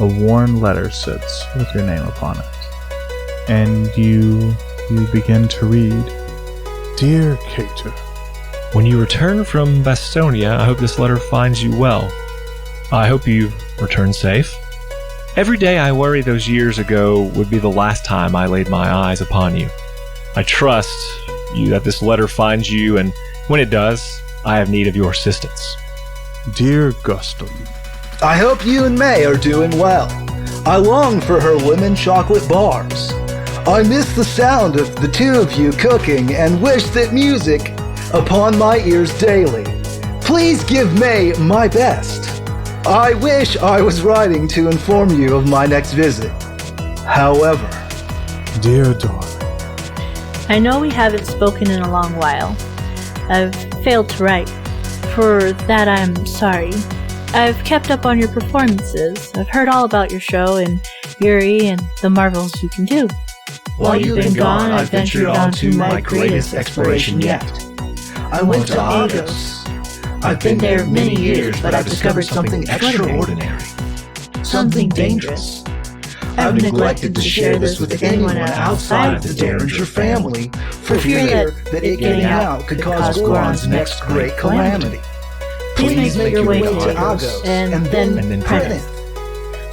a worn letter sits with your name upon it. And you begin to read, Dear Cater, when you return from Bastonia, I hope this letter finds you well. I hope you've returned safe. Every day I worry those years ago would be the last time I laid my eyes upon you. I trust you that this letter finds you, and when it does, I have need of your assistance. Dear Gustum, I hope you and May are doing well. I long for her lemon chocolate bars. I miss the sound of the two of you cooking and wish that music upon my ears daily. Please give May my best. I wish I was writing to inform you of my next visit. However, Dear Darling, I know we haven't spoken in a long while. I've failed to write. For that, I'm sorry. I've kept up on your performances. I've heard all about your show and Yuri and the marvels you can do. While you've been gone, I've ventured on to my greatest exploration yet. I went to Argos. I've been there many years, but I've discovered something extraordinary. Something dangerous. I've neglected to share this with anyone outside of the Derringer family, for fear that it getting out could cause Goarhn's next great calamity. Please make your way to Argos and then Preneth.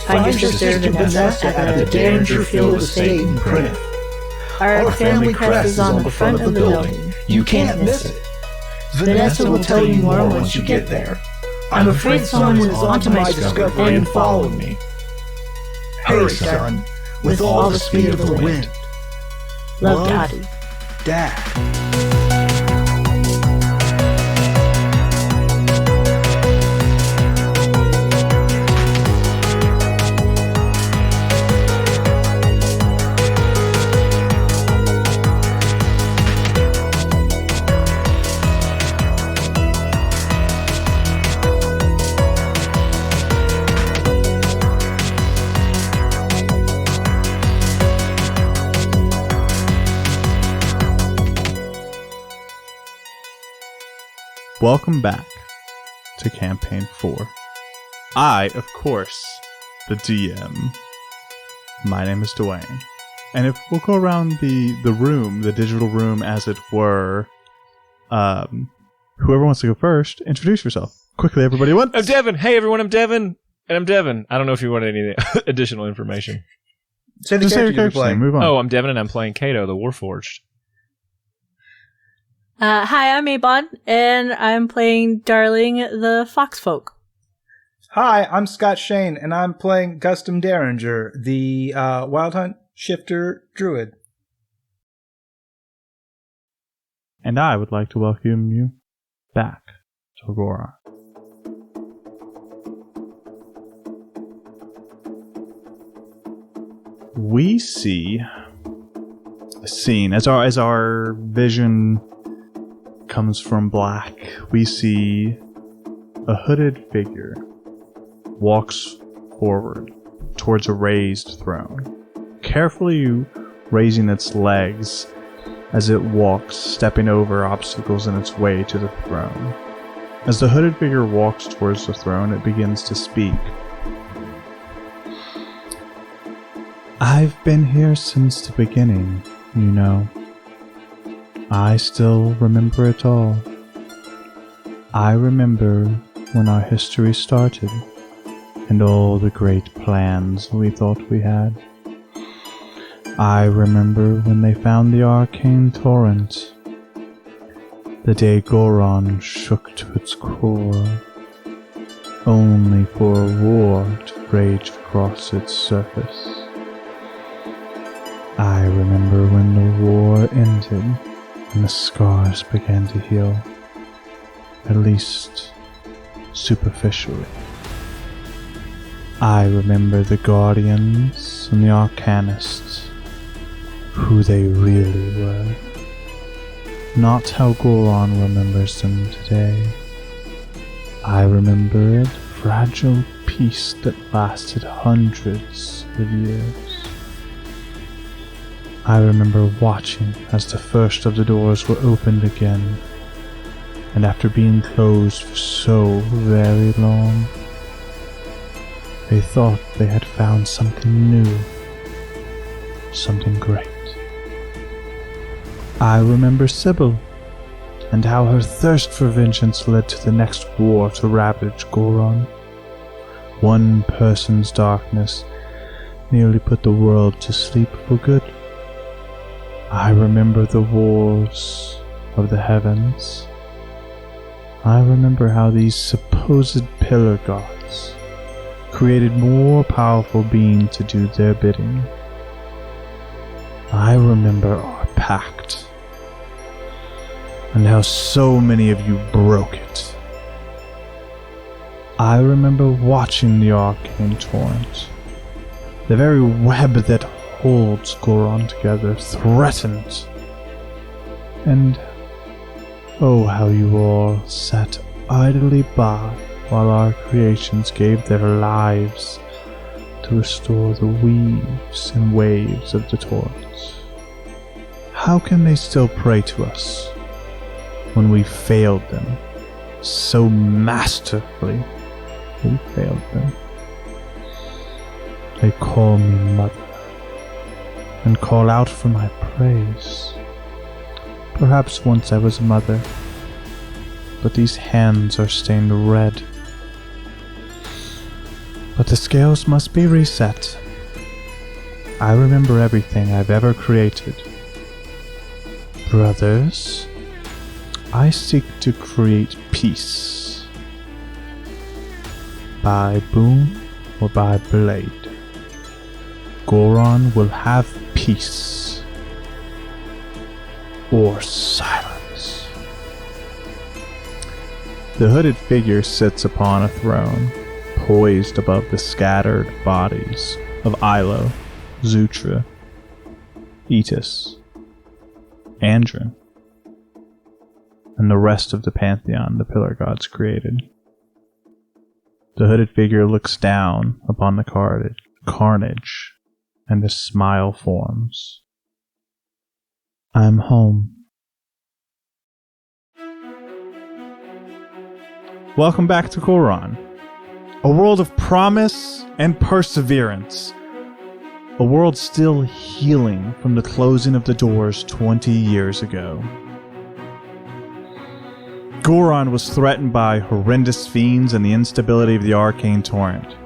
Find your sister Vanessa at the Derringer Field Estate in Preneth. Our family crest is on the front of the building. You can't miss it. Vanessa will tell you more once you get there. I'm afraid someone is onto my discovery and followed me. Hurry, son, with all the speed of the wind. Love, Dottie. Dad. welcome back to Campaign 4. I, of course, the DM. My name is Dwayne. And if we'll go around the room, the digital room as it were, whoever wants to go first, introduce yourself. Quickly, everybody. What? I'm Devin. Hey, everyone, I'm Devin. And I'm Devin. I don't know if you want any additional information. Say the character name. Move on. Oh, I'm Devin, and I'm playing Kato, the Warforged. Hi, I'm Abon, and I'm playing Darling, the Foxfolk. Hi, I'm Scott Shane, and I'm playing Gustum Derringer, the Wild Hunt Shifter Druid. And I would like to welcome you back to Goarahn. We see a scene as our vision comes from black. We see a hooded figure walks forward towards a raised throne, carefully raising its legs as it walks, stepping over obstacles in its way to the throne. As the hooded figure walks towards the throne, it begins to speak. I've been here since the beginning, you know. I still remember it all. I remember when our history started, and all the great plans we thought we had. I remember when they found the arcane torrent, the day Goarahn shook to its core, only for a war to rage across its surface. I remember when the war ended and the scars began to heal, at least superficially. I remember the Guardians and the Arcanists, who they really were. Not how Goarahn remembers them today. I remember a fragile peace that lasted hundreds of years. I remember watching as the first of the doors were opened again, and after being closed for so very long, They thought they had found something new, something great. I remember Sybil, and how her thirst for vengeance led to the next war to ravage Goarahn. One person's darkness nearly put the world to sleep for good. I remember the wars of the heavens. I remember how these supposed pillar gods created more powerful beings to do their bidding. I remember our pact, and how so many of you broke it. I remember watching the arcane torrent, the very web that holds Goarahn together, threatened. And oh, how you all sat idly by while our creations gave their lives to restore the weaves and waves of the torrents. How can they still pray to us when we failed them so masterfully? We failed them. They call me mother and call out for my praise. Perhaps once I was a mother, but these hands are stained red. But the scales must be reset. I remember everything I've ever created. Brothers, I seek to create peace. By boom or by blade, Goarahn will have peace or silence. The hooded figure sits upon a throne, poised above the scattered bodies of Ilo, Zutra, Etis, Andrin, and the rest of the pantheon the pillar gods created. The hooded figure looks down upon the carnage, and a smile forms. I'm home. Welcome back to Goarahn, a world of promise and perseverance. A world still healing from the closing of the doors 20 years ago. Goarahn was threatened by horrendous fiends and the instability of the arcane torrent.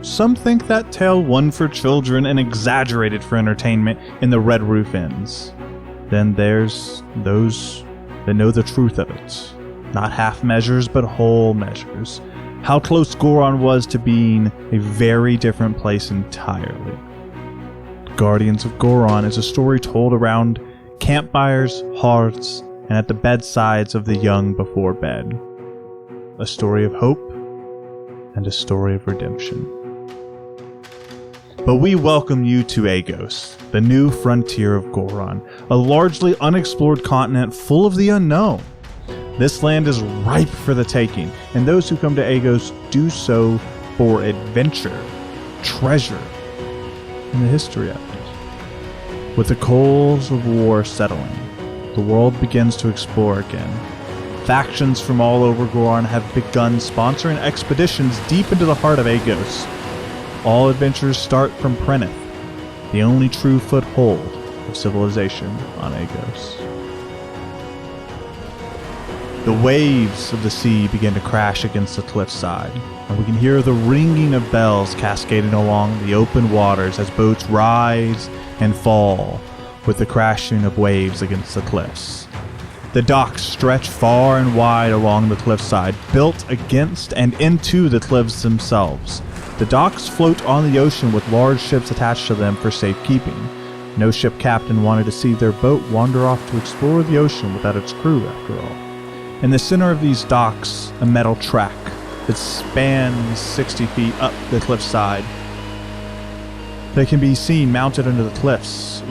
Some think that tale one for children and exaggerated for entertainment in the Red Roof Inns. Then there's those that know the truth of it. Not half measures, but whole measures. How close Goarahn was to being a very different place entirely. Guardians of Goarahn is a story told around campfires, hearths, and at the bedsides of the young before bed. A story of hope and a story of redemption. But we welcome you to Agos, the new frontier of Goarahn, a largely unexplored continent full of the unknown. This land is ripe for the taking, and those who come to Agos do so for adventure, treasure, and the history of it. With the coals of war settling, the world begins to explore again. Factions from all over Goarahn have begun sponsoring expeditions deep into the heart of Agos. All adventures start from Preneth, the only true foothold of civilization on Agos. The waves of the sea begin to crash against the cliffside, and we can hear the ringing of bells cascading along the open waters as boats rise and fall with the crashing of waves against the cliffs. The docks stretch far and wide along the cliffside, built against and into the cliffs themselves. The docks float on the ocean with large ships attached to them for safekeeping. No ship captain wanted to see their boat wander off to explore the ocean without its crew, after all. In the center of these docks, a metal track that spans 60 feet up the cliffside. They can be seen mounted under the cliffs.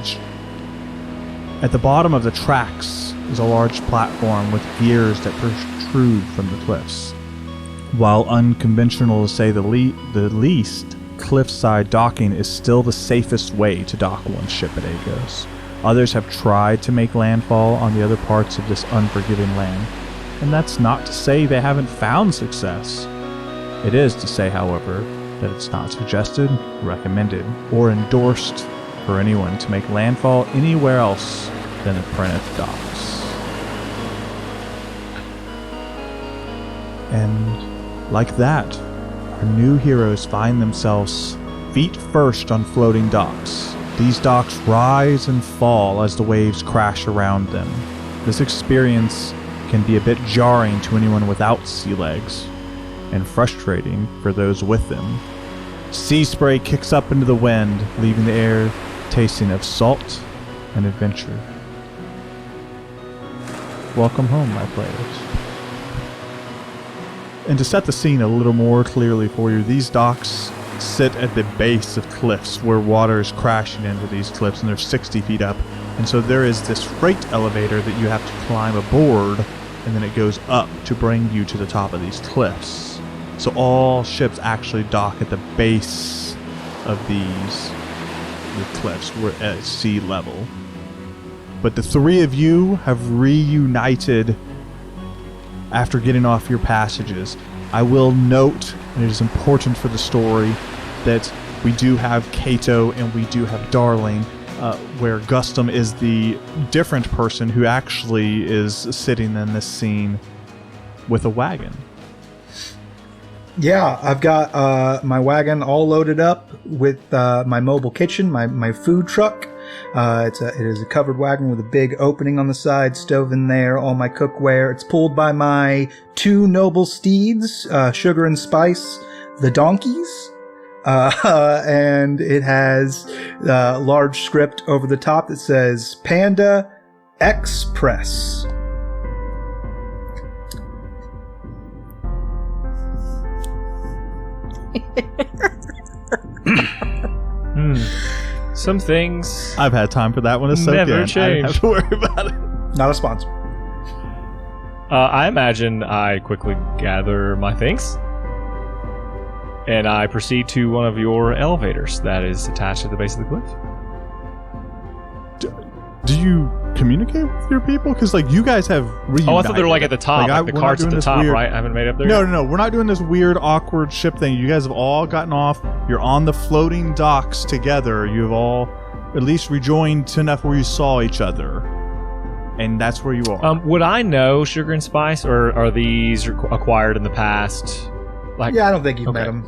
At the bottom of the tracks is a large platform with gears that protrude from the cliffs. While unconventional to say the least, cliffside docking is still the safest way to dock one ship at Agos. Others have tried to make landfall on the other parts of this unforgiving land, and that's not to say they haven't found success. It is to say, however, that it's not suggested, recommended, or endorsed for anyone to make landfall anywhere else than the Prentice docks. And like that, our new heroes find themselves feet first on floating docks. These docks rise and fall as the waves crash around them. This experience can be a bit jarring to anyone without sea legs, and frustrating for those with them. Sea spray kicks up into the wind, leaving the air tasting of salt and adventure. Welcome home, my players. And to set the scene a little more clearly for you, these docks sit at the base of cliffs where water is crashing into these cliffs, and they're 60 feet up. And so there is this freight elevator that you have to climb aboard, and then it goes up to bring you to the top of these cliffs. So all ships actually dock at the base of the cliffs. We're at sea level. But the three of you have reunited after getting off your passages. I will note, and it is important for the story, that we do have Kato and we do have Darling, where Gustum is the different person who actually is sitting in this scene with a wagon. Yeah, I've got my wagon all loaded up with my mobile kitchen, my food truck. It is a covered wagon with a big opening on the side, stove in there, all my cookware. It's pulled by my two noble steeds, Sugar and Spice, the donkeys. And it has large script over the top that says Panda Express. Some things I've had time for that one to soak in. never I change. don't have to worry about it. Not a sponsor. I imagine I quickly gather my things, and I proceed to one of your elevators that is attached to the base of the cliff. Do you communicate with your people? Because you guys have reunited. Oh, I thought they were at the top, the we're not carts at doing the this top, weird- right? I haven't made up there No, yet? no, we're not doing this weird, awkward ship thing. You guys have all gotten off. You're on the floating docks together. You've all at least rejoined to enough where you saw each other. And that's where you are. Would I know Sugar and Spice, or are these acquired in the past? Yeah, I don't think you've met Okay. him.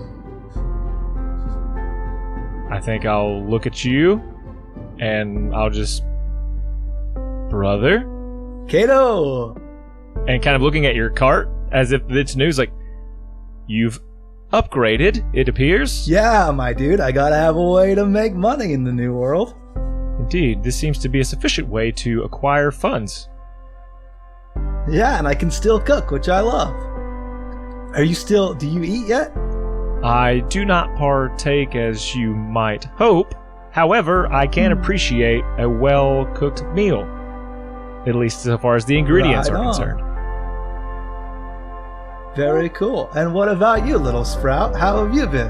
I think I'll look at you, and I'll just... Brother? Kato! And kind of looking at your cart as if it's news, you've upgraded, it appears. Yeah, my dude, I gotta have a way to make money in the new world. Indeed, this seems to be a sufficient way to acquire funds. Yeah, and I can still cook, which I love. Do you eat yet? I do not partake as you might hope. However, I can appreciate a well-cooked meal. At least so far as the ingredients Right are on. concerned. Very cool. And what about you, little sprout? How have you been?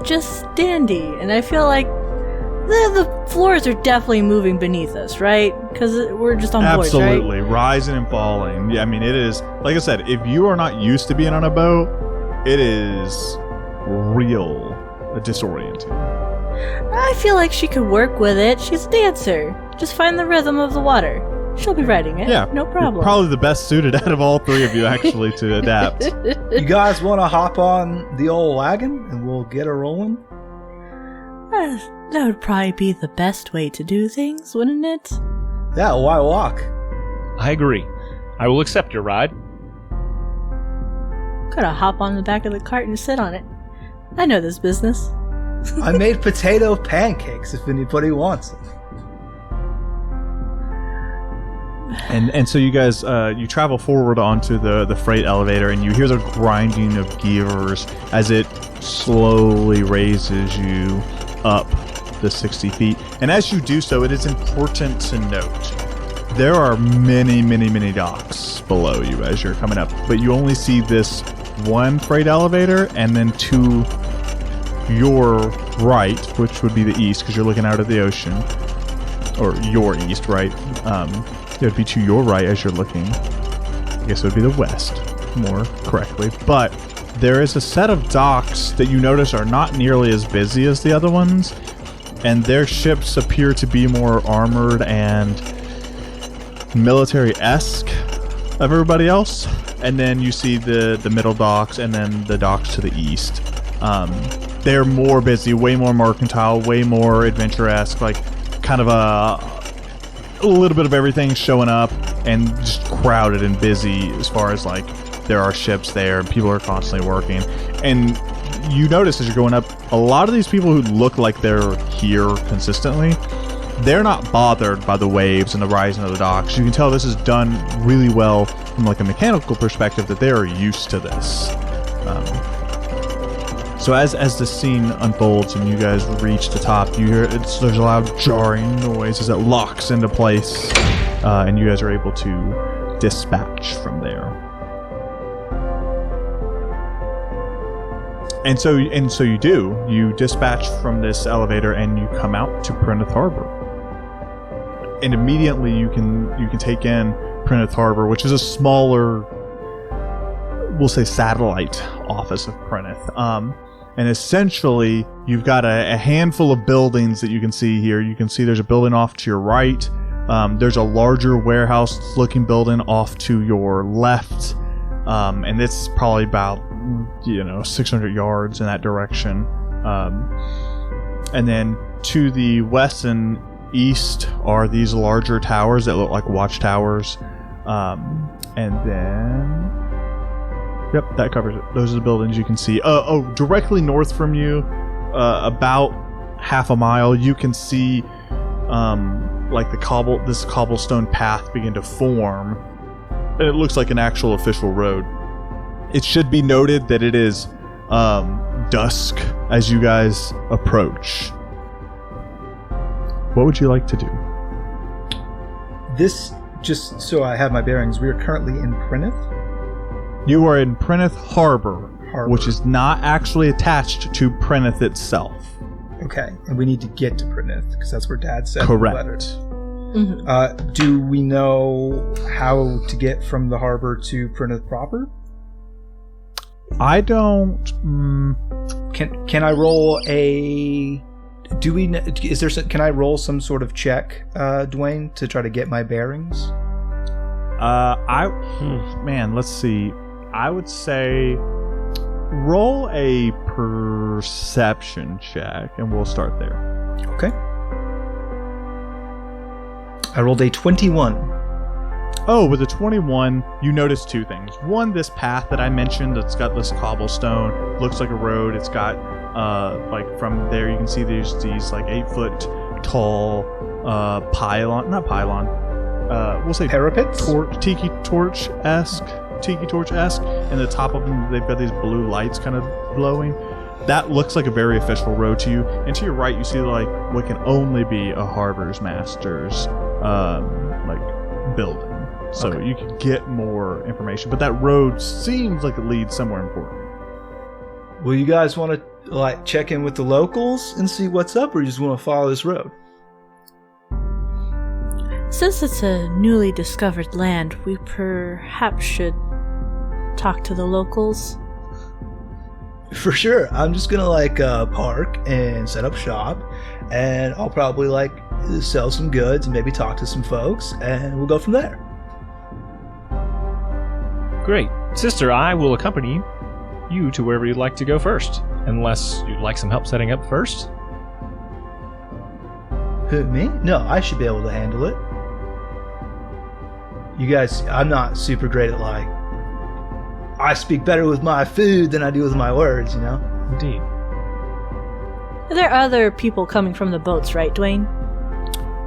Just dandy, and I feel like the floors are definitely moving beneath us, right? Because we're just on board, right? Absolutely. Rising and falling. Yeah, I mean, it is, like I said, if you are not used to being on a boat, it is real disorienting. I feel like she could work with it. She's a dancer. Just find the rhythm of the water. She'll be riding it. Yeah. No problem. You're probably the best suited out of all three of you, actually, to adapt. You guys want to hop on the old wagon and we'll get her rolling? That would probably be the best way to do things, wouldn't it? Yeah, why walk? I agree. I will accept your ride. Gotta hop on the back of the cart and sit on it. I know this business. I made potato pancakes if anybody wants them. And so you guys, you travel forward onto the freight elevator, and you hear the grinding of gears as it slowly raises you up the 60 feet. And as you do so, it is important to note there are many, many, many docks below you as you're coming up, but you only see this one freight elevator, and then to your right, which would be the east because you're looking out at the ocean, or your east, right? It would be to your right as you're looking. I guess it would be the west, more correctly. But there is a set of docks that you notice are not nearly as busy as the other ones, and their ships appear to be more armored and military-esque of everybody else. And then you see the middle docks and then the docks to the east. They're more busy, way more mercantile, way more adventure-esque, like kind of a little bit of everything showing up and just crowded and busy as far as like there are ships there and people are constantly working. And you notice as you're going up, a lot of these people who look like they're here consistently, they're not bothered by the waves and the rising of the docks. You can tell this is done really well from like a mechanical perspective, that they are used to this. So as the scene unfolds and you guys reach the top, you hear there's a loud jarring noise as it locks into place, and you guys are able to dispatch from there. And so you do. You dispatch from this elevator and you come out to Pryneth Harbor. And immediately you can take in Pryneth Harbor, which is a smaller, we'll say, satellite office of Pryneth. And essentially, you've got a handful of buildings that you can see here. You can see there's a building off to your right. There's a larger warehouse-looking building off to your left. And it's probably about 600 yards in that direction. And then to the west and east are these larger towers that look like watchtowers. And then... Yep, that covers it. Those are the buildings you can see. Directly north from you, about half a mile, you can see like this cobblestone path begin to form. And it looks like an actual official road. It should be noted that it is dusk as you guys approach. What would you like to do? This, just so I have my bearings, we are currently in Pryneth. You are in Pryneth Harbor, which is not actually attached to Pryneth itself. Okay, and we need to get to Pryneth, because that's where Dad said Correct. in the letter. Mm-hmm. Do we know how to get from the harbor to Pryneth proper? I don't... Can I roll a... Can I roll some sort of check, Dwayne, to try to get my bearings? Let's see. I would say roll a perception check, and we'll start there. Okay. I rolled a 21. Oh, with a 21, you notice two things. One, this path that I mentioned that's got this cobblestone, looks like a road. It's got, like from there you can see there's these like 8-foot tall we'll say parapets? Tiki torch-esque, and the top of them, they've got these blue lights kind of glowing. That looks like a very official road to you. And to your right, you see like what can only be a harbor's master's like building. So you can get more information. But that road seems like it leads somewhere important. Well, you guys want to like check in with the locals and see what's up, or you just want to follow this road? Since it's a newly discovered land, we perhaps should talk to the locals. For sure. I'm just gonna park and set up shop, and I'll probably sell some goods and maybe talk to some folks, and we'll go from there. Great. Sister, I will accompany you to wherever you'd like to go first, unless you'd like some help setting up first. Who, me? No, I should be able to handle it. You guys, I'm not super great at I speak better with my food than I do with my words, you know? Indeed. There are other people coming from the boats, right, Dwayne?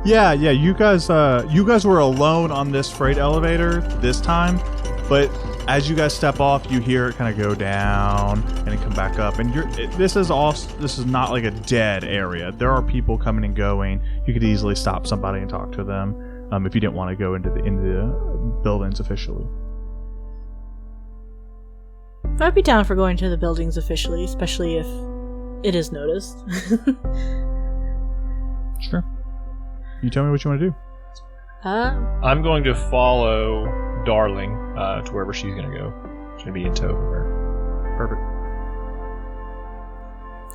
Yeah, you guys were alone on this freight elevator this time, but as you guys step off, you hear it kind of go down and then come back up, and this is not like a dead area. There are people coming and going. You could easily stop somebody and talk to them if you didn't want to go into the buildings officially. I'd be down for going to the buildings officially, especially if it is noticed. Sure. You tell me what you want to do. I'm going to follow Darling to wherever she's going to go. She's going to be in tow of her. Perfect.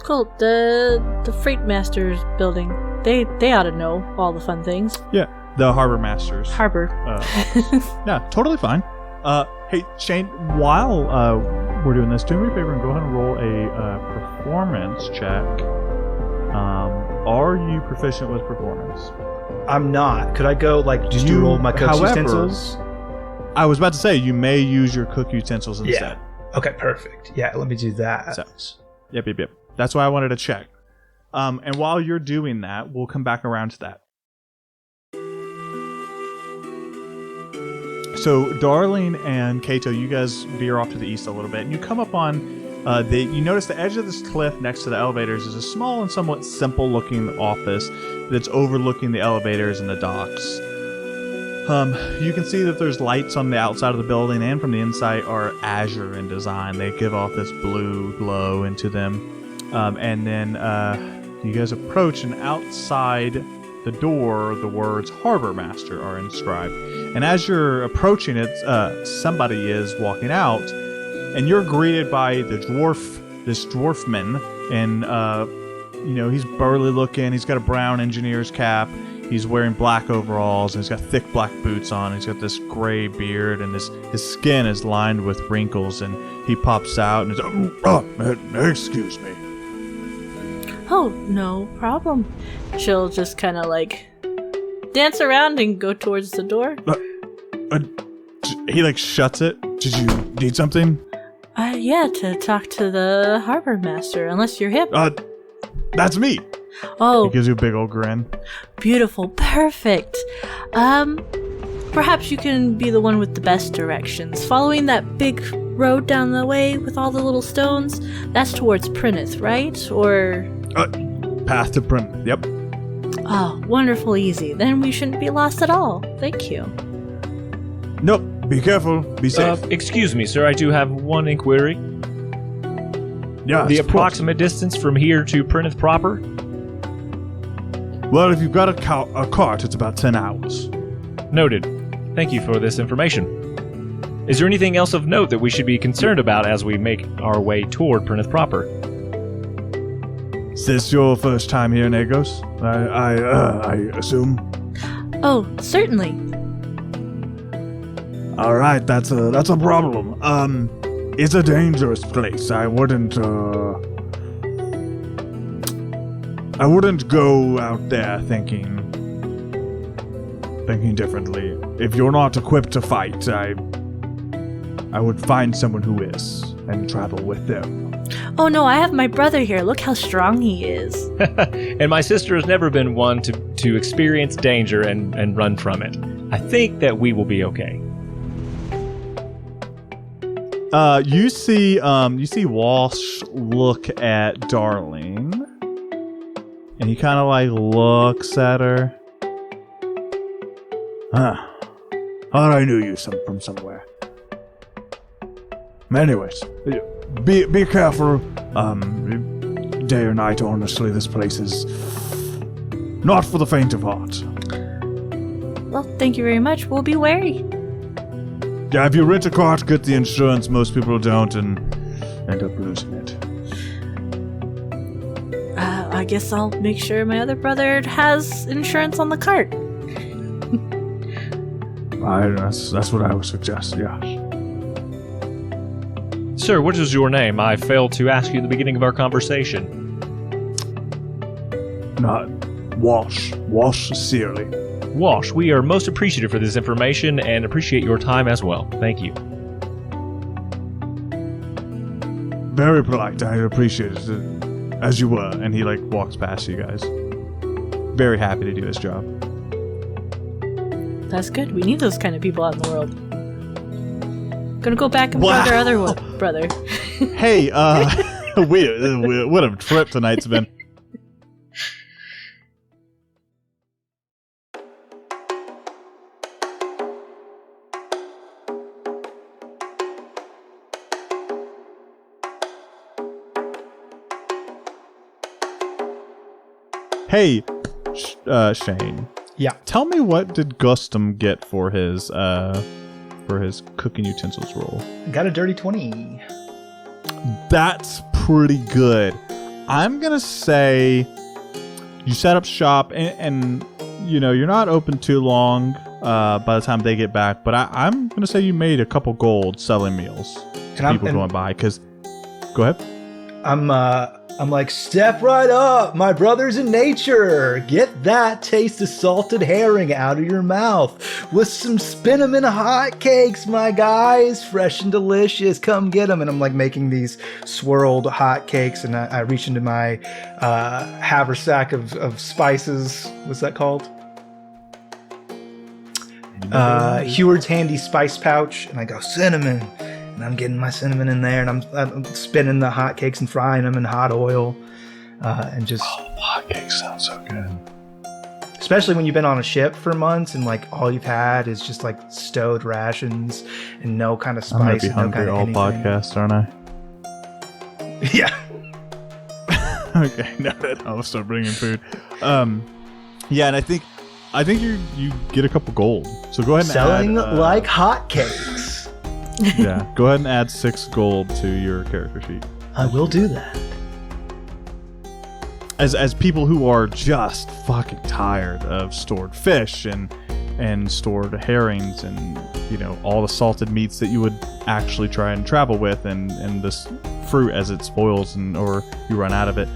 Colt, the Freight Masters building. They ought to know all the fun things. Yeah, the Harbor Masters. Harbor. Yeah, totally fine. Hey, Shane, while we're doing this, do me a favor and go ahead and roll a performance check. Are you proficient with performance? I'm not. Could I go, just to roll my cook's utensils? I was about to say, you may use your cook utensils instead. Yeah. Okay, perfect. Yeah, let me do that. Yep. That's why I wanted to check. And while you're doing that, we'll come back around to that. So, Darling and Kato, you guys veer off to the east a little bit, and you come up on you notice the edge of this cliff next to the elevators is a small and somewhat simple-looking office that's overlooking the elevators and the docks. You can see that there's lights on the outside of the building, and from the inside are azure in design. They give off this blue glow into them. And then you guys approach, and outside the door, the words Harbor Master are inscribed. And as you're approaching it, somebody is walking out, and you're greeted by this dwarfman, and he's burly looking. He's got a brown engineer's cap. He's wearing black overalls, and he's got thick black boots on. He's got this gray beard, and his skin is lined with wrinkles, and he pops out and he's excuse me. Oh, no problem. She'll just kind of dance around and go towards the door. He shuts it. Did you need something? Yeah, to talk to the Harbor Master, unless you're hip. That's me. Oh. He gives you a big old grin. Beautiful. Perfect. Perhaps you can be the one with the best directions. Following that big road down the way with all the little stones, that's towards Prinith, right? Or... path to Prinith, yep. Oh, wonderful easy. Then we shouldn't be lost at all. Thank you. Nope. Be careful. Be safe. Excuse me, sir. I do have one inquiry. Yeah. The approximate distance from here to Prinith proper? Well, if you've got a cart, it's about 10 hours. Noted. Thank you for this information. Is there anything else of note that we should be concerned about as we make our way toward Prinith proper? Is this your first time here, Negos? I assume. Oh, certainly. All right, that's a problem. It's a dangerous place. I wouldn't go out there thinking differently. If you're not equipped to fight, I would find someone who is and travel with them. Oh no, I have my brother here. Look how strong he is. And my sister has never been one to experience danger and run from it. I think that we will be okay. You see Walsh look at Darling, and he kind of looks at her. Thought I knew you from somewhere. Anyways, be careful. Day or night, honestly, this place is not for the faint of heart. Well, thank you very much. We'll be wary. Yeah, if you rent a cart, get the insurance. Most people don't and end up losing it. I guess I'll make sure my other brother has insurance on the cart. That's what I would suggest, yeah. Sir, what is your name? I failed to ask you at the beginning of our conversation. Not Walsh. Walsh Searly. Walsh, we are most appreciative for this information and appreciate your time as well. Thank you. Very polite. I appreciate it. As you were. And he walks past you guys. Very happy to do his job. That's good. We need those kind of people out in the world. Gonna go back and find our other brother. Hey, what a trip tonight's been. Hey, Shane. Yeah. Tell me, what did Gustum get for his cooking utensils roll? Got a dirty 20. That's pretty good. I'm gonna say you set up shop, and you know you're not open too long by the time they get back. But I'm gonna say you made a couple gold selling meals to people going by. Because, go ahead. I'm like, step right up, my brothers in nature. Get that taste of salted herring out of your mouth with some cinnamon hotcakes, my guys. Fresh and delicious. Come get them. And I'm like making these swirled hotcakes, and I reach into my haversack of spices. What's that called? Heward's Handy Spice Pouch. And I go, cinnamon. And I'm getting my cinnamon in there, and I'm spinning the hotcakes and frying them in hot oil, and just. Oh, hotcakes sound so good. Especially when you've been on a ship for months and like all you've had is just like stowed rations and no kind of spice. I'm gonna be and hungry no kind all of anything. podcast, aren't I? Yeah. Okay, now that I'll start bringing food. Yeah, and I think you get a couple gold. So go ahead and Selling add, like hotcakes. Yeah, go ahead and add 6 gold to your character sheet. I will do that. As people who are just fucking tired of stored fish and stored herrings and all the salted meats that you would actually try and travel with and this fruit as it spoils or you run out of it,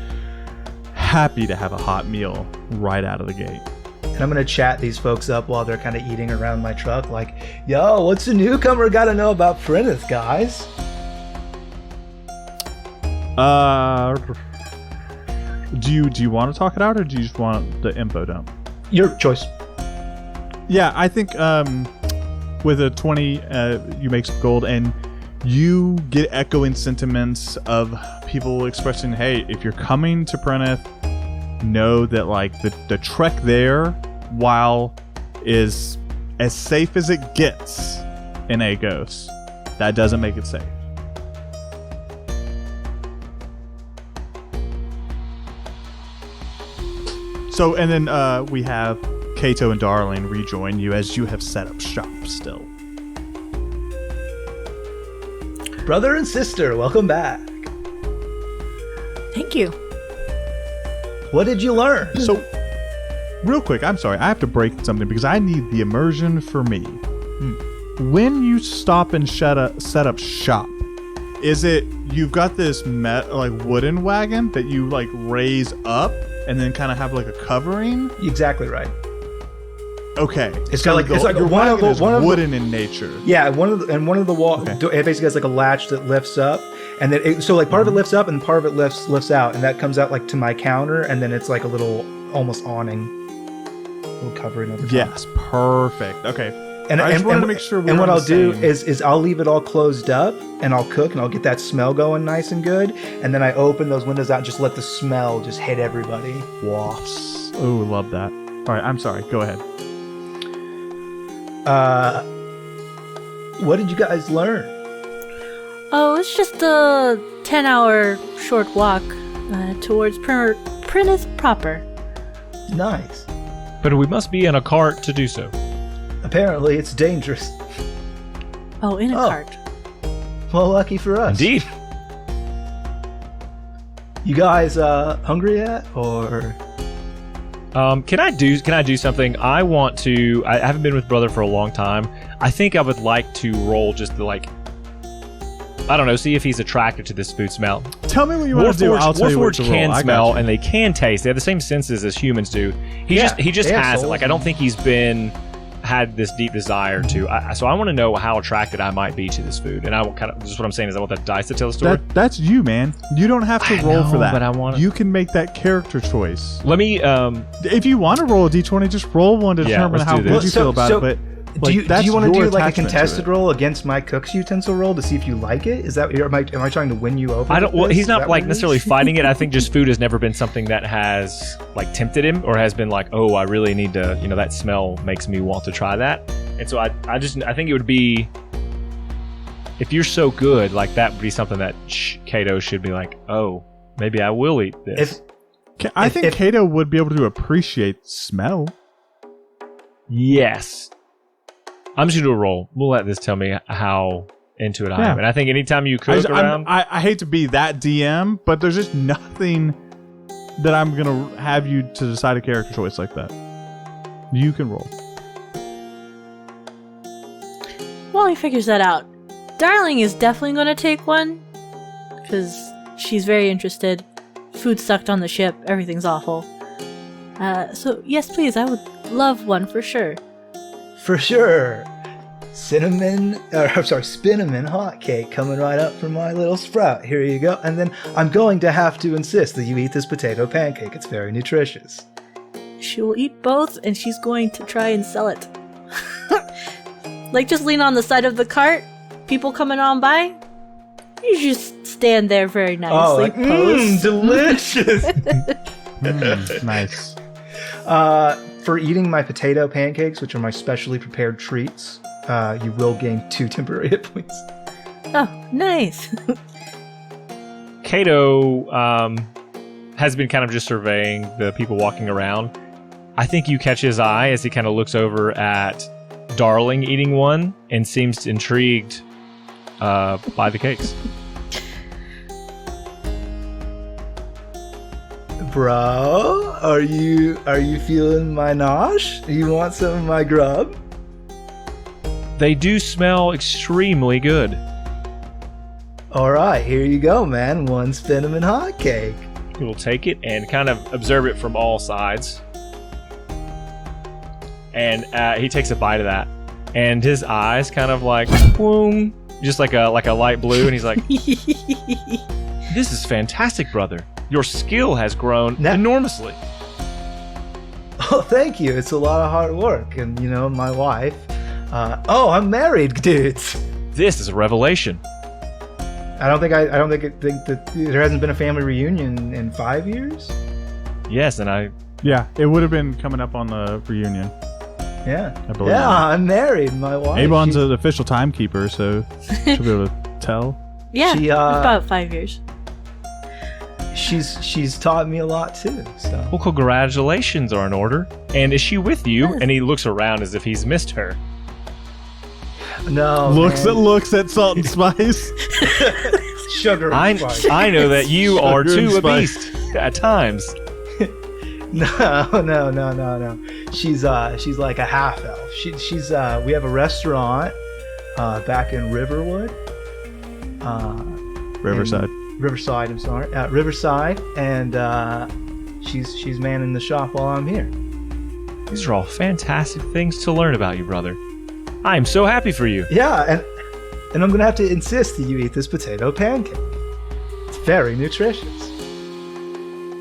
happy to have a hot meal right out of the gate. And I'm going to chat these folks up while they're kind of eating around my truck like, yo, what's the newcomer got to know about Prentice, guys? Do you want to talk it out, or do you just want the info dump? Your choice. Yeah, I think with a 20, you make some gold, and you get echoing sentiments of people expressing, hey, if you're coming to Prentice, know that like the trek there, while is as safe as it gets in Agos, that doesn't make it safe. So, and then we have Kato and Darling rejoin you as you have set up shop still. Brother and sister, welcome back. Thank you. What did you learn? So, real quick, I'm sorry, I have to break something because I need the immersion for me. When you stop and set up shop, is it you've got this wooden wagon that you like raise up and then kind of have like a covering? Exactly right. Okay, It's got your one wagon of is the wooden in nature. Yeah, one of the wall. Okay. It basically has like a latch that lifts up, and then part of it lifts up and part of it lifts out, and that comes out like to my counter, and then it's like a little almost awning, little covering over top. Yes, perfect. Okay, And I just wanted to make sure. And what I'll do is I'll leave it all closed up, and I'll cook, and I'll get that smell going nice and good, and then I open those windows out and just let the smell just hit everybody. wafts. Oh, love that. All right, I'm sorry. Go ahead. What did you guys learn? Oh, it's just a 10-hour short walk towards Prentice proper. Nice. But we must be in a cart to do so. Apparently, it's dangerous. Oh, in a cart. Well, lucky for us. Indeed. You guys hungry yet, or? Can I do something? I haven't been with brother for a long time. I think I would like to roll just to I don't know, see if he's attracted to this food smell. Tell me what you want to do. I'll tell you what Warforged to roll. can I got smell you. and they can taste. They have the same senses as humans do. He just they has have it. souls. Like I don't think he's had this deep desire to. So I want to know how attracted I might be to this food, and I will kind of. Just what I'm saying is I want that dice to tell the story. That's you, man. You don't have to I roll for know, that. but I wanna- You can make that character choice. Let me. If you want to roll a d20, just roll one to Yeah, determine let's how do good this. you feel about it. But do you that's want to your do like a attachment to contested it. roll against my cook's utensil roll to see if you like it? Is that am I trying to win you over? I don't. with Well, this? he's Is that not what like it is? necessarily fighting it. I think just food has never been something that has like tempted him or has been like, oh, I really need to. That smell makes me want to try that. And so I think it would be, if you're so good, like that would be something that Kato should be like, oh, maybe I will eat this. I think Kato would be able to appreciate smell. Yes. I'm just going to do a roll. We'll let this tell me how into it. Yeah. And I think anytime you cook around, I hate to be that DM, but there's just nothing that I'm gonna have you to decide a character choice like that. You can roll. While he figures that out, Darling is definitely going to take one because she's very interested. Food sucked on the ship. Everything's awful. So yes, please. I would love one for sure. For sure. Spinnamin hot cake coming right up from my little sprout. Here you go. And then I'm going to have to insist that you eat this potato pancake. It's very nutritious. She will eat both, and she's going to try and sell it. Like, just lean on the side of the cart. People coming on by. You just stand there very nicely. Pose. Delicious. Nice. For eating my potato pancakes, which are my specially prepared treats, you will gain 2 temporary hit points. Oh, nice. Cato has been kind of just surveying the people walking around. I think you catch his eye as he kind of looks over at Darling eating one and seems intrigued by the cakes. Bro, are you feeling my nosh? You want some of my grub? They do smell extremely good. All right, here you go, man. 1 Spinnamin hot cake. He will take it and kind of observe it from all sides. And he takes a bite of that. And his eyes kind of like, boom, just like a light blue. And he's like, this is fantastic, brother. Your skill has grown enormously. Oh, thank you. It's a lot of hard work. And, you know, my wife. I'm married, dudes. This is a revelation. I don't think that there hasn't been a family reunion in 5 years. Yes, and Yeah, it would have been coming up on the reunion. Yeah. I believe Yeah, that. I'm married. My wife. Avon's an official timekeeper, so she'll be able to tell. Yeah, She, about 5 years. She's taught me a lot too. So. well, congratulations are in order. And is she with you? Yes. And he looks around as if he's missed her. No. Looks at Salt and Spice. Sugar. and spice. I know that you are Sugar and too a spice. beast at times. No. She's like a half elf. She's we have a restaurant back in Riverwood. Riverside. Riverside, I'm sorry. Riverside, and she's manning the shop while I'm here. These are all fantastic things to learn about you, brother. I am so happy for you. Yeah, and I'm gonna have to insist that you eat this potato pancake. It's very nutritious.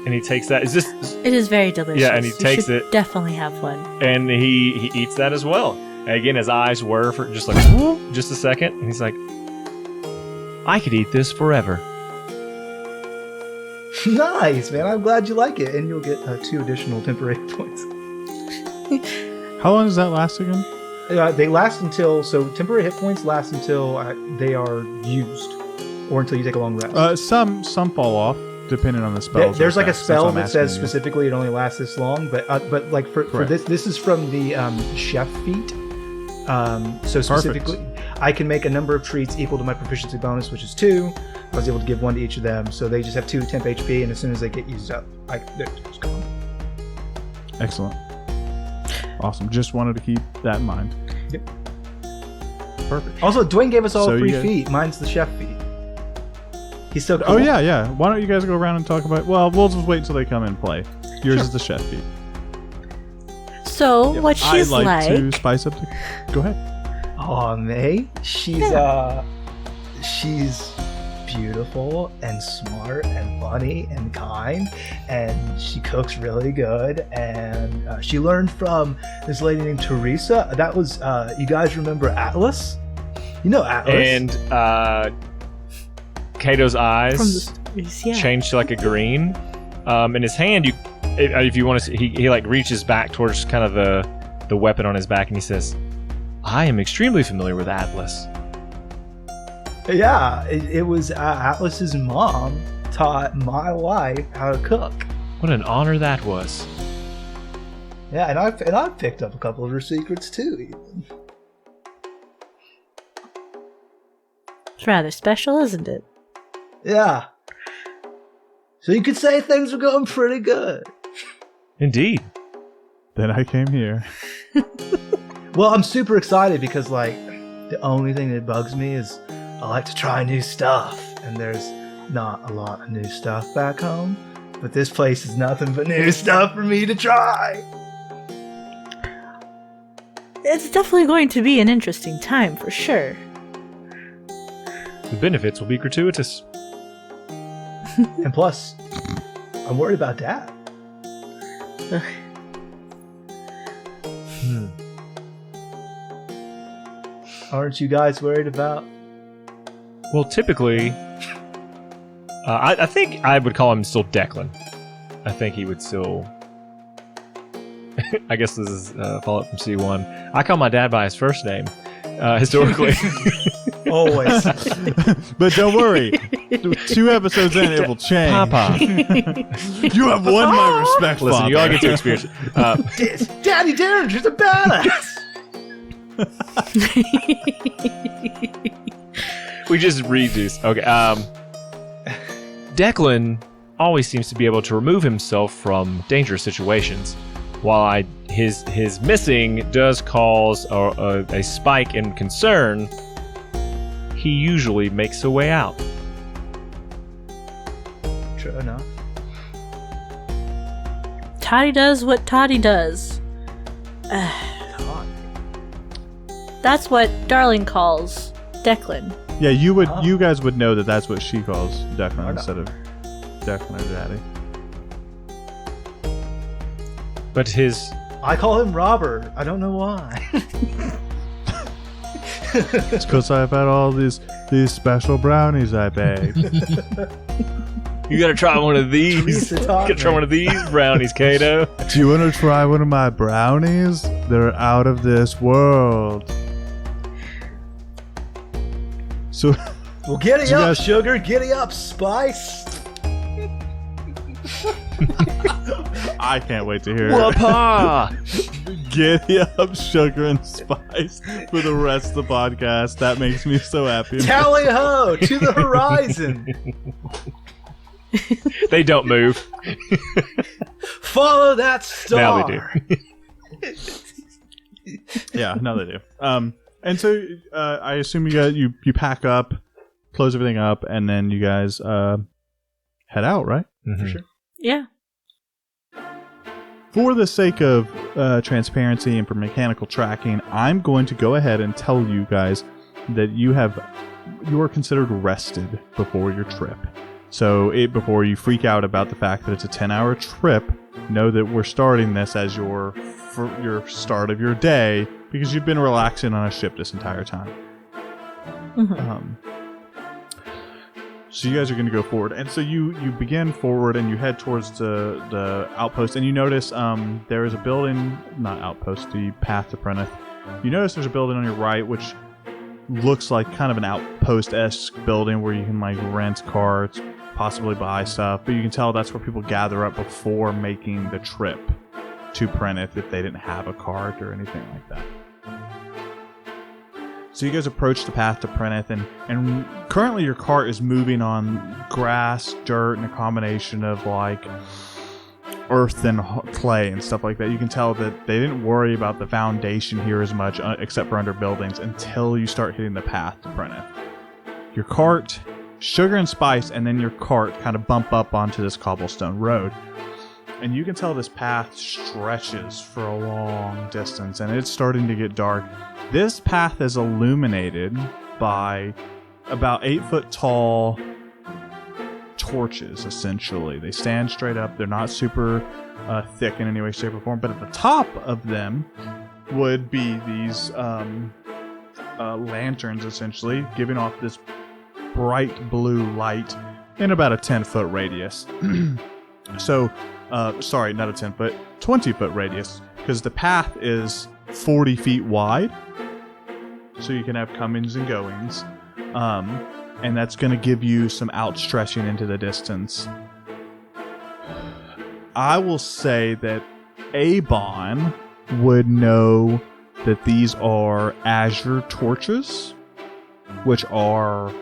And he takes that. Is this? It is very delicious. Yeah, and he You takes should it. Definitely have one. And he eats that as well. And again, his eyes were for just like whoop, just a second, and he's like, I could eat this forever. Nice, man. I'm glad you like it, and you'll get 2 additional temporary points. How long does that last again? They last until temporary hit points last until they are used, or until you take a long rest. Some fall off depending on the spell. There's like a spell that says specifically it only lasts this long, but like for this is from the chef feat. So specifically, perfect. I can make a number of treats equal to my proficiency bonus, which is 2. I was able to give 1 to each of them, so they just have 2 temp HP, and as soon as they get used up, they're just gone. Excellent. Awesome. Just wanted to keep that in mind. Yep. Perfect. Also, Dwayne gave us all So free you- feat. Mine's the chef feat. He's so cool. Oh yeah. Why don't you guys go around and talk about? Well, we'll just wait until they come and play. Yours is the chef feat. So, what she's I'd like to like. spice up the. Go ahead. Oh, May, she's beautiful and smart and funny and kind, and she cooks really good. And she learned from this lady named Teresa. That was you guys remember Atlas? You know Atlas. And Cato's eyes From the stories, yeah. change to like a green. In his hand, if you want to see, he like reaches back towards kind of the weapon on his back, and he says, I am extremely familiar with Atlas. Yeah, it was Atlas's mom taught my wife how to cook. What an honor that was. Yeah, and I've picked up a couple of her secrets too. Even. It's rather special, isn't it? Yeah. So you could say things were going pretty good. Indeed. Then I came here. Well, I'm super excited because, like, the only thing that bugs me is I like to try new stuff, and there's not a lot of new stuff back home. But this place is nothing but new stuff for me to try. It's definitely going to be an interesting time, for sure. The benefits will be gratuitous. And plus, I'm worried about Dad. Aren't you guys worried about? Well, typically, I think I would call him still Declan. I think he would still... I guess this is a follow-up from C1. I call my dad by his first name, historically. Always. But don't worry. 2 episodes in, it will change. Papa. You have won my respect, Listen, Father. you all get to experience it. Daddy Derringer's a badass. We just reduce. Okay. Declan always seems to be able to remove himself from dangerous situations, while his missing does cause a spike in concern. He usually makes a way out. True enough. Toddy does what Toddy does. That's what Darling calls Declan. Yeah, you guys would know that that's what she calls Declan instead of Declan or Daddy. But his... I call him Robert. I don't know why. It's because I've had all these special brownies I baked. You gotta try one of these. Teresa You taught gotta try me. one of these brownies, Kato. Do you want to try one of my brownies? They're out of this world. So, Well, giddy You up, guys- sugar. Giddy up, spice. I can't wait to hear it. Whoop-ha! Giddy up, sugar and spice for the rest of the podcast. That makes me so happy. Tally ho to the horizon. They don't move. Follow that star. Now they do. Yeah, no, they do. And so I assume you pack up, close everything up, and then you guys head out, right? Mm-hmm. For sure. Yeah. For the sake of transparency and for mechanical tracking, I'm going to go ahead and tell you guys that you are considered rested before your trip. So before you freak out about the fact that it's a 10-hour trip, know that we're starting this as your start of your day because you've been relaxing on a ship this entire time. Mm-hmm. So you guys are going to go forward, and so you begin forward and you head towards the outpost, and you notice there is a building, not outpost, the path to Prentice. You notice there's a building on your right which looks like kind of an outpost-esque building where you can like rent carts, possibly buy stuff, but you can tell that's where people gather up before making the trip to Prentice if they didn't have a cart or anything like that. So you guys approach the path to Prentice, and currently your cart is moving on grass, dirt, and a combination of like earth and clay and stuff like that. You can tell that they didn't worry about the foundation here as much, except for under buildings, until you start hitting the path to Prentice. Your cart, sugar and spice, and then your cart kind of bump up onto this cobblestone road. And you can tell this path stretches for a long distance, and it's starting to get dark. This path is illuminated by about 8-foot tall torches, essentially. They stand straight up. They're not super thick in any way, shape, or form, but at the top of them would be these lanterns, essentially, giving off this bright blue light in about a 10-foot radius. So, sorry, not a 10-foot, 20-foot radius, because the path is 40 feet wide, so you can have comings and goings, and that's going to give you some outstretching into the distance. I will say that Abon would know that these are azure torches, which are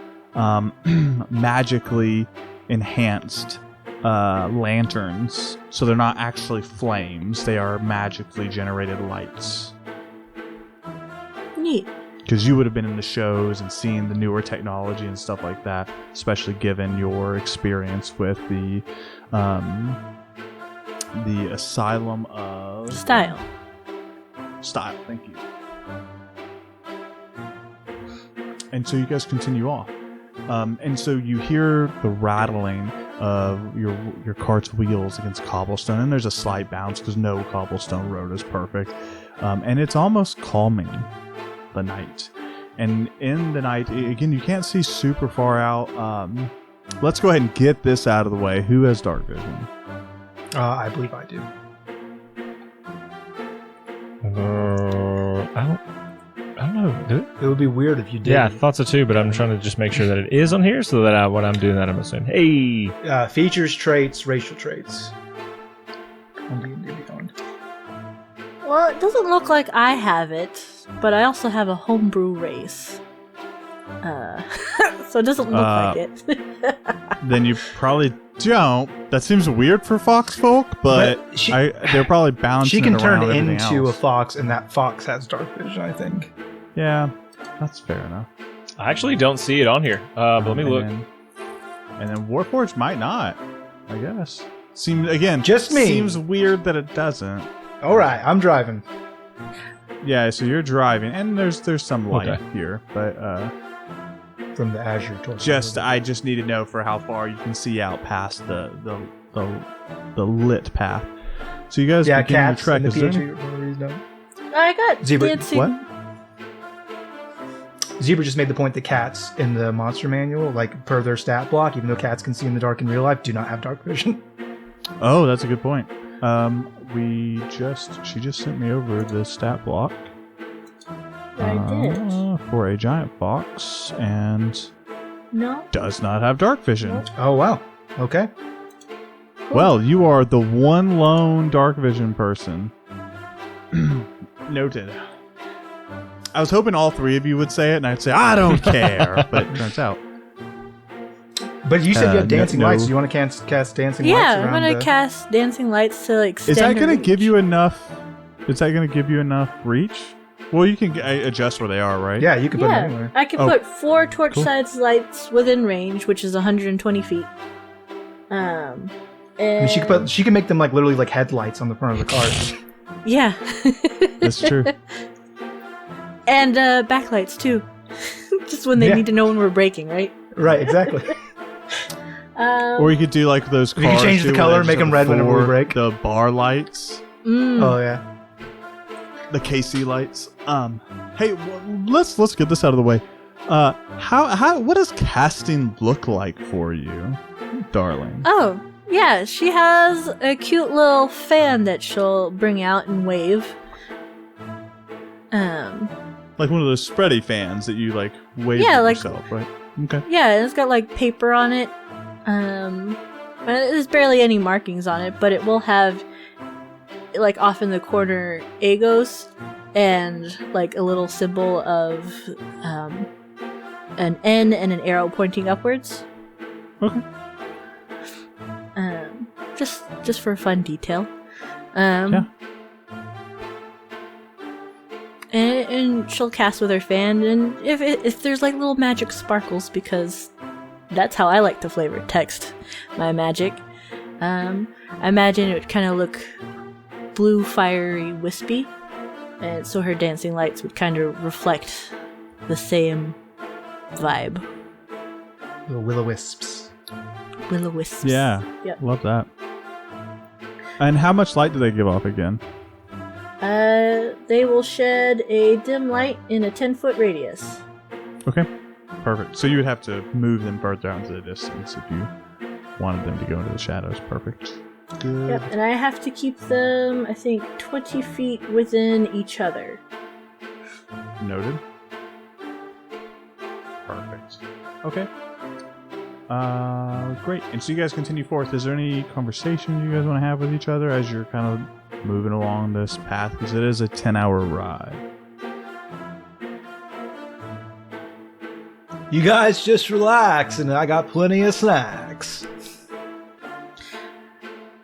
magically enhanced lanterns. So they're not actually flames. They are magically generated lights. Neat. Because you would have been in the shows and seen the newer technology and stuff like that, especially given your experience with the Asylum of Style. Style. Thank you. And so you guys continue off, and so you hear the rattling of your cart's wheels against cobblestone, and there's a slight bounce because no cobblestone road is perfect, and it's almost calming the night. And in the night, again, you can't see super far out. Let's go ahead and get this out of the way. Who has dark vision? I believe I do. I don't know. It would be weird if you did. Yeah, I thought so too, but I'm trying to just make sure that it is on here so that when I'm doing that, I'm assuming. Hey! Features, traits, racial traits. On D&D Beyond. Well, it doesn't look like I have it, but I also have a homebrew race. So it doesn't look like it. Then you probably don't. That seems weird for fox folk, but they're probably balancing. She can it turn around into else. a fox, and that fox has dark vision, I think. Yeah, that's fair enough. I actually don't see it on here. But let me look. And then Warforged might not. I guess. Just me. Seems weird that it doesn't. All right, I'm driving. Yeah, so you're driving, and there's some light here, but from the Azure towards I just need to know for how far you can see out past the lit path. So you guys begin your trek. Is there any... I got Zebra. dancing. What? Zebra just made the point that cats in the monster manual, like per their stat block, even though cats can see in the dark in real life, do not have dark vision. Oh, that's a good point. She just sent me over the stat block. I did. For a giant fox, and No. does not have dark vision. Oh, wow. Okay. Well, you are the one lone dark vision person. Noted. I was hoping all three of you would say it, and I'd say, I don't care. But it turns out. But you said you have dancing lights. Do you want to cast dancing lights? Yeah, I'm going to cast dancing lights to extend Is that going to give you enough? Is that going to give you enough reach? Well, you can adjust where they are, right? Yeah, you can put them anywhere. I can put 4 torch-sized lights within range, which is 120 feet. And I mean, she can make them literally like headlights on the front of the car. Yeah. That's true. And backlights too. Just when they need to know when we're braking, right? Right, exactly. Or you could do like those cars. You can change the color, make them red whenever we brake. The bar lights. Oh yeah. The KC lights. Hey, let's get this out of the way. What does casting look like for you, darling? Oh, yeah, she has a cute little fan that she'll bring out and wave. Like one of those spready fans that you like wave yourself, right? Okay. Yeah, and it's got like paper on it. There's barely any markings on it, but it will have like off in the corner Agos and like a little symbol of an N and an arrow pointing upwards. Okay. Just for a fun detail. Yeah. And she'll cast with her fan, and if there's like little magic sparkles, because that's how I like to flavor text my magic. I imagine it would kind of look blue, fiery, wispy, and so her dancing lights would kind of reflect the same vibe. Little will-o-wisps. Will-o-wisps. Yeah. Yep. Love that. And how much light do they give off again? They will shed a dim light in a 10-foot radius. Okay. Perfect. So you would have to move them further out into the distance if you wanted them to go into the shadows. Perfect. Good. Yep, and I have to keep them, I think, 20 feet within each other. Noted. Perfect. Okay. Great. And so you guys continue forth. Is there any conversation you guys want to have with each other as you're kind of moving along this path? Because it is a 10-hour ride. You guys just relax, and I got plenty of snacks.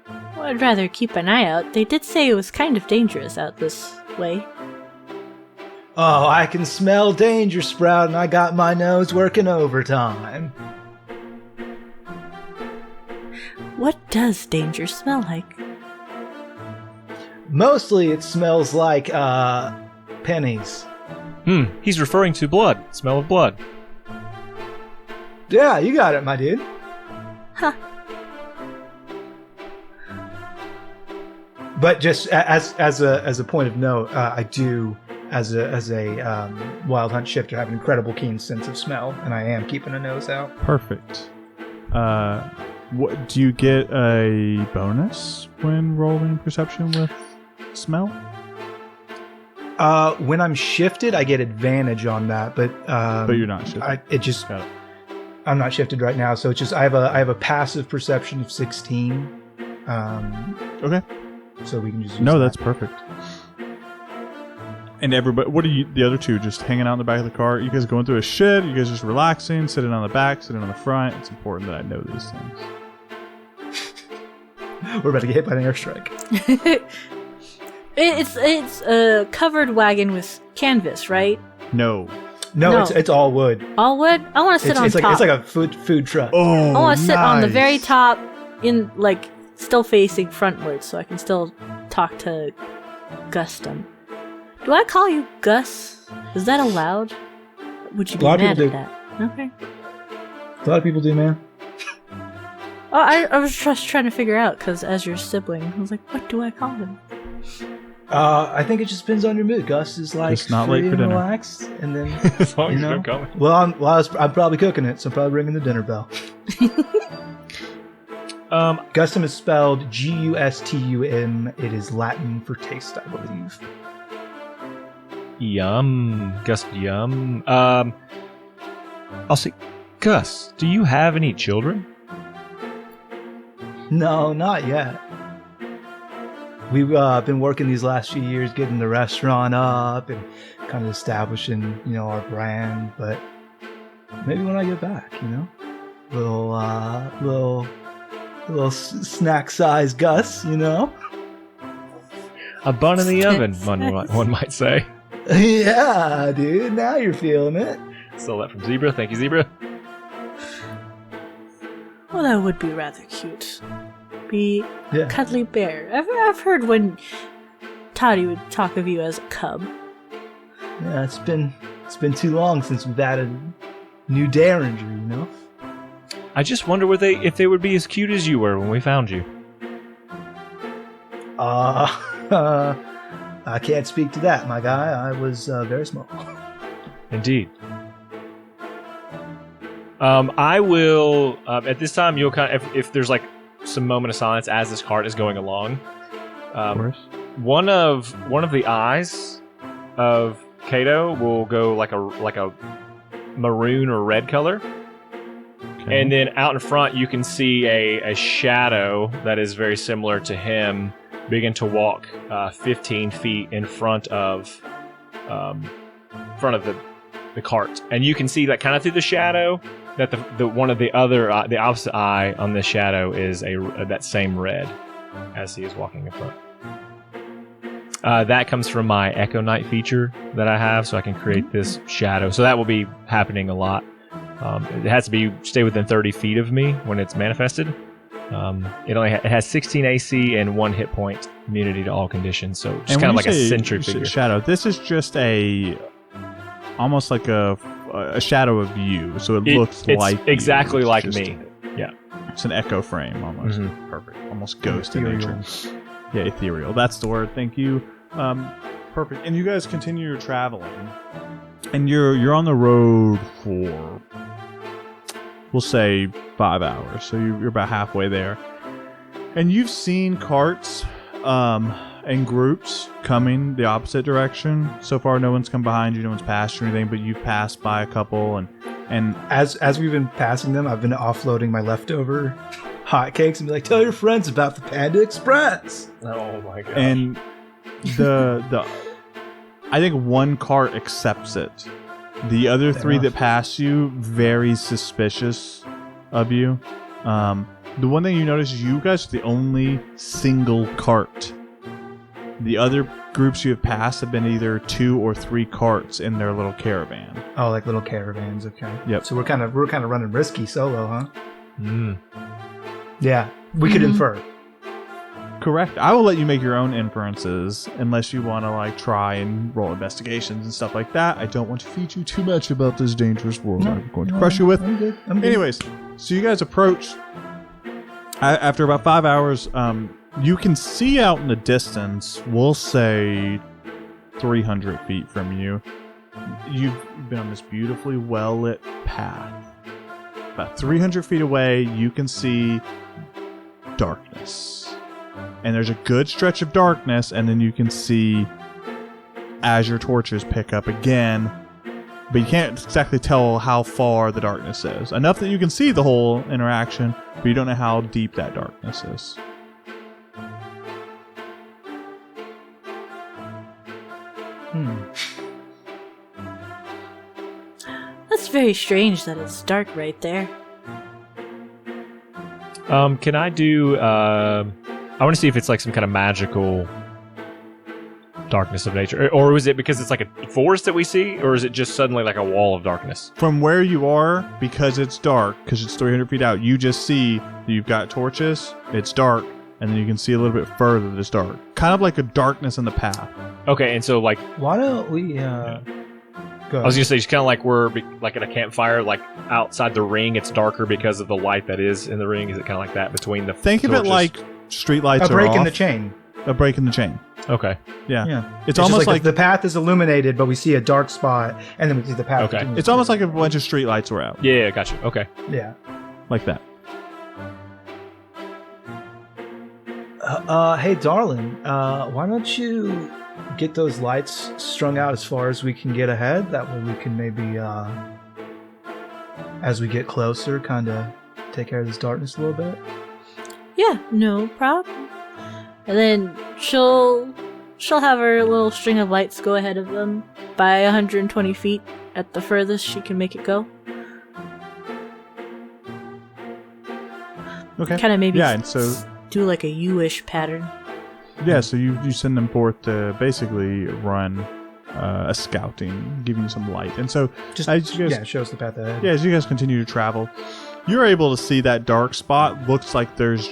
Well, I'd rather keep an eye out. They did say it was kind of dangerous out this way. Oh, I can smell danger, Sprout, and I got my nose working overtime. What does danger smell like? Mostly it smells like, pennies. He's referring to blood. Smell of blood. Yeah, you got it, my dude. Huh. But just as a point of note, I do, as a wild hunt shifter, have an incredible keen sense of smell, and I am keeping a nose out. Perfect. What do you get a bonus when rolling perception with smell? When I'm shifted, I get advantage on that, but you're not shifted. Got it. I'm not shifted right now, so it's just I have a passive perception of 16. Okay. So we can just use No, that. that's perfect. And everybody, what are you? The other two just hanging out in the back of the car? You guys going through a shed? You guys just relaxing, sitting on the back, sitting on the front? It's important that I know these things. We're about to get hit by an airstrike. It's a covered wagon with canvas, right? No. No. It's all wood. All wood? I want to sit on top. It's like a food truck. Oh, I want to sit on the nice. very top, in like still facing frontwards, so I can still talk to Gustum. Do I call you Gus? Is that allowed? Would you be A lot of mad people at that? Okay. A lot of people do, man. Oh, I was just trying to figure out, because as your sibling, I was like, what do I call him? I think it just depends on your mood. Gus is like Just not free late for and dinner. relaxed, and then As long you as you know. don't call me. Well, I'm probably cooking it, so I'm probably ringing the dinner bell. Gustum is spelled Gustum. It is Latin for taste, I believe. Yum. Gus, yum. I'll say, Gus, do you have any children? No, not yet. We've been working these last few years getting the restaurant up and kind of establishing, our brand. But maybe when I get back, little snack-sized Gus, A bun in the oven, one might say. Yeah, dude. Now you're feeling it. Stole that from Zebra. Thank you, Zebra. Well, that would be rather cute. Be Yeah. cuddly bear. I've heard when Toddy would talk of you as a cub. Yeah, it's been too long since we've added a new Derringer, I just wonder if they would be as cute as you were when we found you. I can't speak to that, my guy. I was very small. Indeed. I will at this time. You'll kind of if there's like some moment of silence as this cart is going along. Of course. One of the eyes of Kato will go like a maroon or red color, Okay. and then out in front you can see a shadow that is very similar to him begin to walk 15 feet in front of the cart, and you can see that kind of through the shadow that the one of the other the opposite eye on this shadow is that same red as he is walking in front. That comes from my Echo Knight feature that I have, so I can create this shadow. So that will be happening a lot. It has to stay within 30 feet of me when it's manifested. It has 16 AC and 1 hit point immunity to all conditions, so just kind of like a sentry figure. Shadow. This is just almost like a shadow of you, so it looks it's like exactly you. like It's me. Yeah, it's an echo frame almost. Mhm. Perfect, almost ghost in Ethereal. nature. Yeah, ethereal. That's the word. Thank you. Perfect. And you guys continue your traveling, and you're on the road for, we'll say, 5 hours. So you're about halfway there, and you've seen carts and groups coming the opposite direction. So far, no one's come behind you, no one's passed you or anything, but you've passed by a couple, and As we've been passing them, I've been offloading my leftover hotcakes and be like, "Tell your friends about the Panda Express." oh my god. and the I think one cart accepts it, The other three that pass you, very suspicious of you. The one thing you notice is you guys are the only single cart. The other groups you have passed have been either 2 or 3 carts in their little caravan. Oh, like little caravans. Okay. Yep. So we're kind of running risky solo, huh? Mm. Yeah, we could infer. Correct. I will let you make your own inferences unless you want to like try and roll investigations and stuff like that. I don't want to feed you too much about this dangerous world I'm going to crush you with. I'm good. Anyways, so you guys approach. After about 5 hours, you can see out in the distance, we'll say 300 feet from you, you've been on this beautifully well-lit path. About 300 feet away, you can see darkness. And there's a good stretch of darkness, and then you can see as your torches pick up again, but you can't exactly tell how far the darkness is. Enough that you can see the whole interaction, but you don't know how deep that darkness is. That's very strange that it's dark right there. Can I do? I want to see if it's like some kind of magical darkness of nature, or was it because it's like a forest that we see, or is it just suddenly like a wall of darkness? From where you are, because it's dark, because it's 300 feet out, you just see that you've got torches, it's dark, and then you can see a little bit further that it's dark. Kind of like a darkness in the path. Okay, and so like, Why don't we? Go I was gonna say, it's kind of like we're like at a campfire, like outside the ring, it's darker because of the light that is in the ring. Is it kind of like that between the? Think of it torches? like streetlights are a break in off. the chain. A break in the chain. Okay. Yeah. Yeah, It's just almost like the path is illuminated, but we see a dark spot, and then we see the path. Okay. continues. it's almost like a bunch of streetlights were out. Yeah, gotcha. Okay. Yeah. Like that. Hey, darling. Why don't you get those lights strung out as far as we can get ahead? That way we can maybe, as we get closer, kind of take care of this darkness a little bit. Yeah, no problem. And then she'll have her little string of lights go ahead of them by 120 feet at the furthest she can make it go. Okay. Kind of maybe Yeah, and so do like a U-ish pattern. yeah, so you send them forth to basically run a scouting, giving you some light. And so Just as you guys, it shows the path ahead. yeah, as you guys continue to travel, you're able to see that dark spot. Looks like there's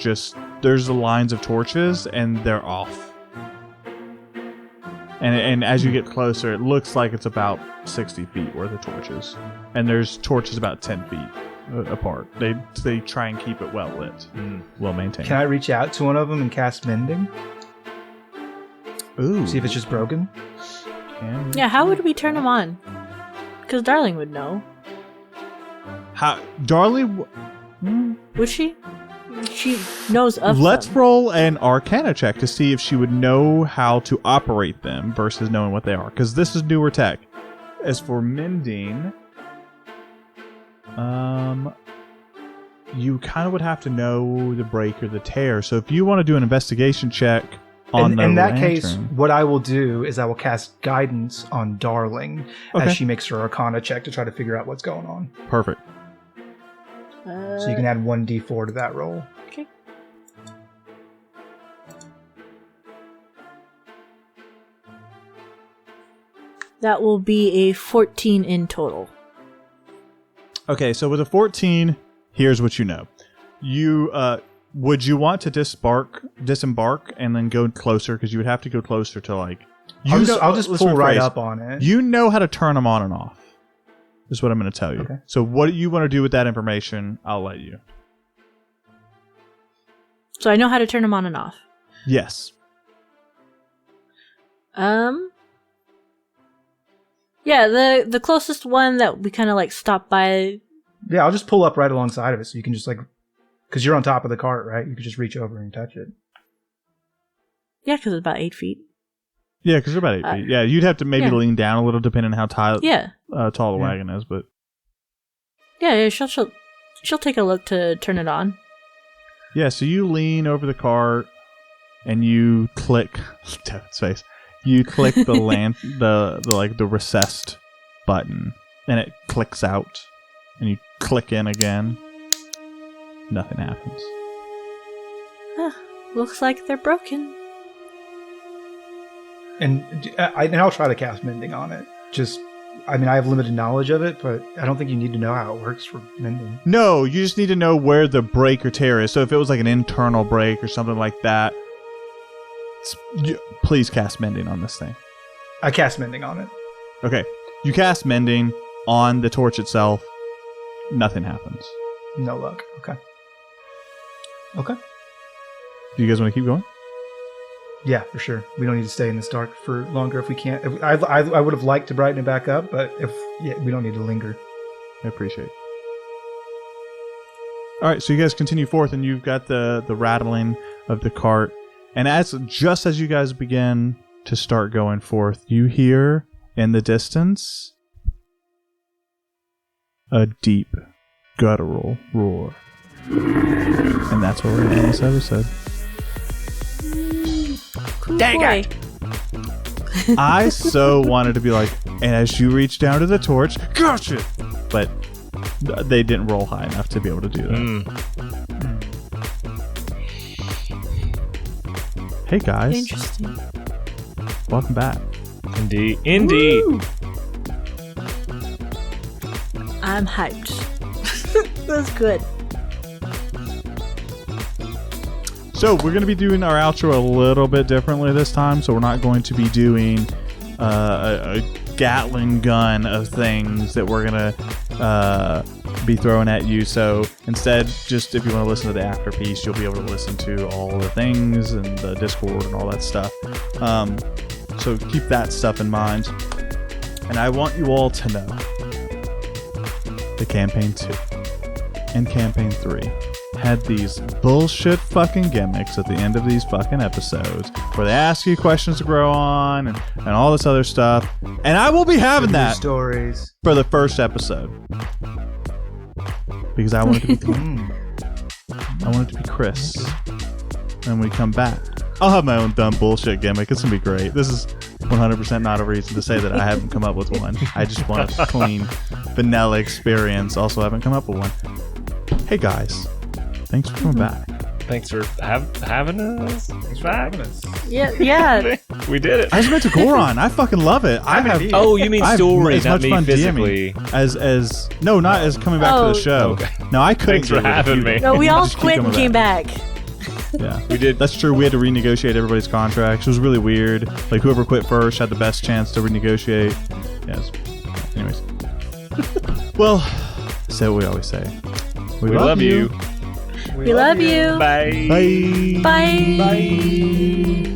the lines of torches and they're off. And as you get closer, it looks like it's about 60 feet worth of torches. And there's torches about 10 feet apart. They try and keep it well lit, well maintained. Can I reach out to one of them and cast mending? Ooh. See if it's just broken. Yeah, how would we turn them on? Because Darling would know. How, Darling, Would she? She knows of let's them. roll an Arcana check to see if she would know how to operate them versus knowing what they are, because this is newer tech. As for mending, you kind of would have to know the break or the tear. So if you want to do an investigation check on the In that lantern, case, what I will do is I will cast guidance on Darling Okay. as she makes her Arcana check to try to figure out what's going on. perfect. So you can add 1d4 to that roll. Okay. That will be a 14 in total. Okay, so with a 14, here's what you know. You would you want to disembark and then go closer, because you would have to go closer to like. I'll just let's pull right rephrase. up on it. You know how to turn them on and off. Is what I'm going to tell you. Okay. So what you want to do with that information, I'll let you. So I know how to turn them on and off. Yes. Yeah, the closest one that we kind of like stopped by. Yeah, I'll just pull up right alongside of it so you can just like, because you're on top of the cart, right? You can just reach over and touch it. Yeah, because it's about 8 feet. Yeah, because you're about 8 feet. Yeah, you'd have to maybe yeah. lean down a little depending on how tall the Yeah. wagon is, but Yeah, she'll take a look to turn it on. yeah. So you lean over the cart and you click. Devin's face. You click the the recessed button, and it clicks out, and you click in again. Nothing happens. Looks like they're broken. And I'll try to cast mending on it. I have limited knowledge of it, but I don't think you need to know how it works for mending. No, you just need to know where the break or tear is. So if it was like an internal break or something like that, please cast mending on this thing. I cast mending on it. Okay. You cast mending on the torch itself. Nothing happens. No luck. Okay. Do you guys want to keep going? Yeah, for sure. We don't need to stay in this dark for longer if we can't. I would have liked to brighten it back up, but we don't need to linger. I appreciate it. All right, so you guys continue forth, and you've got the rattling of the cart. And just as you guys begin to start going forth, you hear in the distance a deep, guttural roar. And that's where we're going to end this episode. Dang it! I so wanted to be like, and as you reach down to the torch, gotcha! But they didn't roll high enough to be able to do that. Hey guys. Interesting. Welcome back. Indeed. Woo! I'm hyped. That's good. So we're going to be doing our outro a little bit differently this time. So we're not going to be doing a Gatling gun of things that we're going to be throwing at you. So instead, just if you want to listen to the after piece, you'll be able to listen to all the things and the Discord and all that stuff. So keep that stuff in mind. And I want you all to know the Campaign 2 and Campaign 3 had these bullshit fucking gimmicks at the end of these fucking episodes where they ask you questions to grow on and all this other stuff. And I will be having that stories for the first episode. Because I want it to be I want it to be Chris. And when we come back, I'll have my own dumb bullshit gimmick. It's going to be great. This is 100% not a reason to say that I haven't come up with one. I just want a clean, vanilla experience. Also haven't come up with one. Hey guys. Thanks for coming back. Thanks for having us. Thanks for having us. Yeah. We did it. I just went to Goarahn. I fucking love it. Oh, you mean I have story, as not much me fun physically. DMing not as coming back to the show. Okay. No, I couldn't. Thanks for having me. No, we all Just keep quit and coming came back. Yeah, we did. That's true. We had to renegotiate everybody's contracts. It was really weird. Like whoever quit first had the best chance to renegotiate. Yes. Anyways. Well, say what we always say. We love you. We love you. Bye. Bye. Bye. Bye.